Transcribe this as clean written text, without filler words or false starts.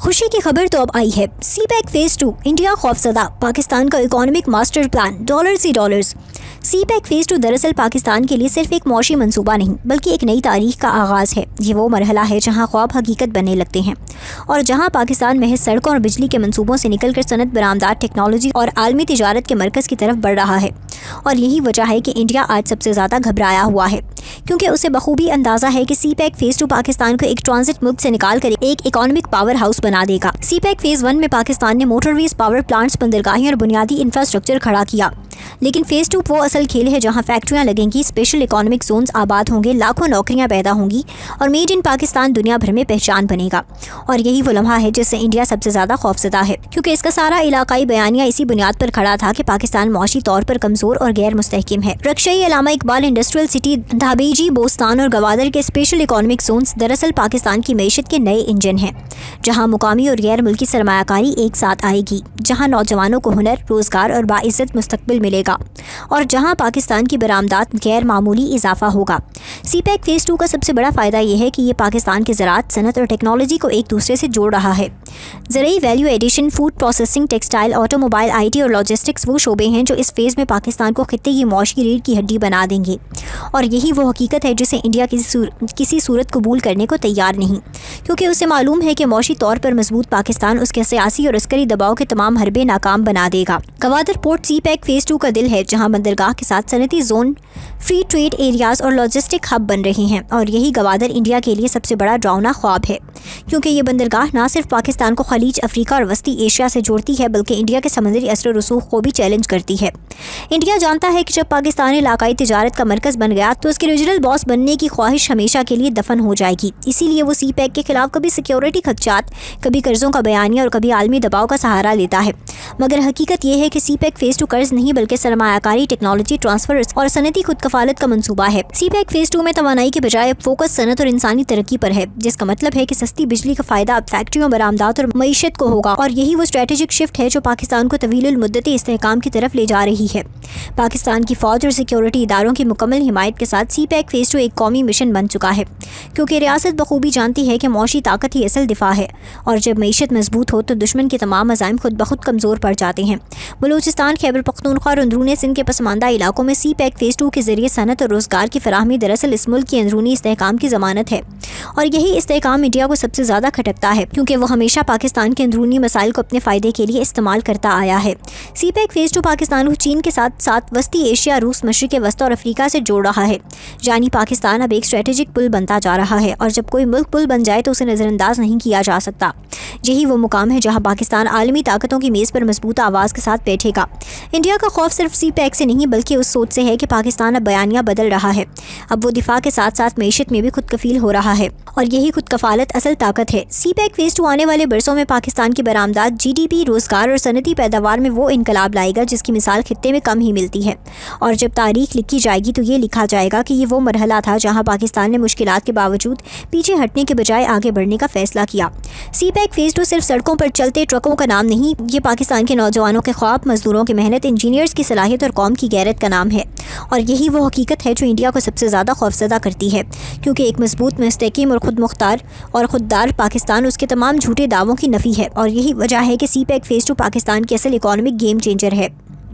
खुशी की खबर तो अब आई है। सी पैक फेज 2 इंडिया खौफजदा, पाकिस्तान का इकोनॉमिक मास्टर प्लान डॉलर्स ही डॉलर्स। सी पैक फेज 2 दरअसल पाकिस्तान के लिए सिर्फ एक मौशी मंसूबा नहीं बल्कि एक नई तारीख का आगाज़ है। ये वो मरहला है जहां ख्वाब हकीकत बनने लगते हैं और जहां पाकिस्तान महज सड़कों और बिजली के मंसूबों से निकलकर सनत बरामदात, टेक्नोलॉजी और आलमी तिजारत के मरकज़ की तरफ बढ़ रहा है। और यही वजह है कि इंडिया आज सबसे ज़्यादा घबराया हुआ है, क्योंकि उसे बखूबी अंदाज़ा है कि सी पैक फेज 2 पाकिस्तान को एक ट्रांजिट मुल्क से निकाल कर एक इकोनॉमिक पावर हाउस बना देगा। सी पैक फेज 1 में पाकिस्तान ने मोटरवेज, पावर प्लांट्स, बंदरगाहें और बुनियादी इंफ्रास्ट्रक्चर खड़ा किया। लेकिन फेज 2 वो असल खेल है जहां फैक्ट्रियां लगेंगी, स्पेशल इकोनॉमिक जोन्स आबाद होंगे, लाखों नौकरियां पैदा होंगी और मेड इन पाकिस्तान दुनिया भर में पहचान बनेगा। और यही वो लम्हा है जिससे इंडिया सबसे ज़्यादा खौफजदा है, क्योंकि इसका सारा इलाकाई बयानिया इसी बुनियाद पर खड़ा था कि पाकिस्तान मौशी तौर पर कमज़ोर और गैर मुस्तहकिम है। रक्षई अल्लामा इकबाल इंडस्ट्रियल सिटी धाबेजी, बोस्तान और गवादर के स्पेशल इकोनॉमिक जोन्स दरअसल पाकिस्तान की मईशत के नए इंजन हैं, जहाँ मुकामी और गैर मुल्की सरमायाकारी एक साथ आएगी, जहाँ नौजवानों को हुनर, रोज़गार और बाइज़्ज़त मुस्तकबिल मिलेगा और जहां पाकिस्तान की बरामदात गैर मामूली इजाफा होगा। सी पैक फेज 2 का सबसे बड़ा फ़ायदा यह है कि ये पाकिस्तान की ज़राअत, सनत और टेक्नोलॉजी को एक दूसरे से जोड़ रहा है। ज़रूरी value addition, food processing, textile, automobile, IT और लॉजिस्टिक्स वो शोबे हैं जो इस फेज़ में पाकिस्तान को खित्ते की मौशी रीढ़ की हड्डी बना देंगे। और यही वो हकीकत है जिसे इंडिया किसी सूरत कबूल करने को तैयार नहीं, क्योंकि उसे मालूम है कि मौशी तौर पर मजबूत पाकिस्तान उसके सियासी और अस्करी दबाव के तमाम हरबे नाकाम बना देगा। Gwadar port CPEC phase 2 का दिल है, जहां बंदरगाह के साथ सनती जोन, फ्री ट्रेड एरियाज और लॉजिस्टिक हब बन रहे हैं। और यही गवादर इंडिया के लिए सबसे बड़ा डरावना ख्वाब है, क्योंकि ये बंदरगाह न सिर्फ पाकिस्तान को खलीज, अफ्रीका और वस्ती एशिया से जोड़ती है बल्कि इंडिया के समंदरी असर रसूख को भी चैलेंज करती है। इंडिया जानता है कि जब पाकिस्तान इलाकाई तिजारत का मरकज़ बन गया तो उसके रीजनल बॉस बनने की ख्वाहिश हमेशा के लिए दफन हो जाएगी। इसीलिए वो सी पैक के खिलाफ कभी सिक्योरिटी खदशात, कभी कर्जों का बयानिया और कभी आलमी दबाव का सहारा लेता है। मगर हकीकत यह है कि सी पैक फेज 2 कर्ज नहीं बल्कि सरमायाकारी, टेक्नोलॉजी ट्रांसफर और सनती खुद कफालत का मंसूबा है। सी पैक फेज 2 में तवानाई के बजाय फोकस सनत और इंसानी तरक्की पर है, जिसका मतलब है कि सस्ती बिजली का फायदा अब फैक्ट्रियों, बरामदात और मईशत को होगा। और यही वो स्ट्रेटेजिक शिफ्ट है जो पाकिस्तान को तवील मुद्दती इस्तेहकाम की तरफ ले जा रही है। पाकिस्तान की फौज और सिक्योरिटी इदारों की मुकम्मल हिमायत के साथ सी पैक फेज 2 एक कौमी मिशन बन चुका है, क्योंकि रियासत बखूबी जानती है कि मौशी ताकत ही असल दिफा है और जब मईशत मजबूत हो तो दुश्मन के तमाम अज़ाइम खुद बखुद कमज़ोर पड़ जाते हैं। बलूचिस्तान, खैबर पख्तूनख्वा और अंदरूनी सिंध के पसमानदा इलाकों में सी पैक फेज 2 के जरिए सनत और रोज़गार की फराहमी दरअसल इस मुल्क की अंदरूनी इस्तेहकाम की ज़मानत है। और यही इस्तेहकाम इंडिया को सबसे ज़्यादा खटकता है, क्योंकि वो हमेशा पाकिस्तान के अंदरूनी मसाइल को अपने फ़ायदे के लिए इस्तेमाल करता आया है। सी पैक फेज 2 पाकिस्तान को चीन के साथ साथ वस्ती एशिया, रूस, मशरिक़ वस्ती और अफ्रीका से जोड़ रहा है। यानी पाकिस्तान अब एक स्ट्रेटेजिक पुल बनता जा रहा है और जब कोई मुल्क पुल बन जाए तो उसे नज़रअंदाज नहीं किया जा सकता। यही वो मुकाम है जहां पाकिस्तान आलमी ताकतों की मेज़ पर मजबूत आवाज़ के साथ बैठेगा। इंडिया का खौफ सिर्फ सी पैक से नहीं बल्कि उस सोच से है कि पाकिस्तान अब बयानिया बदल रहा है। अब वो दिफा के साथ साथ मईशत में भी खुद कफील हो रहा है और यही खुद कफालत असल ताकत है। सी पैक फेज 2 आने वाले बरसों में पाकिस्तान की बरामदात, GDP, रोज़गार और सनती पैदावार में वो इनकलाब लाएगा जिसकी मिसाल खित्ते में कम ही मिलती है। और जब तारीख लिखी जाएगी तो ये लिखा जाएगा कि ये वो मरहला था जहाँ पाकिस्तान ने मुश्किलात के बावजूद पीछे हटने के बजाय आगे बढ़ने का फैसला किया। सी पैक फेज 2 सिर्फ सड़कों पर चलते ट्रकों का नाम नहीं, ये पाकिस्तान के नौजवानों के ख्वाब, मजदूरों की मेहनत, इंजीनियर्स की सलाहियत और कौम की गैरत का नाम है। और यही वो हकीकत है जो इंडिया को सबसे ज़्यादा खौफजदा करती है, क्योंकि एक मजबूत, मुस्तकीम और खुद मुख्तार और खुददार पाकिस्तान उसके तमाम झूठे दावों की नफ़ी है। और यही वजह है कि सी पैक फेज 2 पाकिस्तान की असल इकोनॉमिक गेम चेंजर है।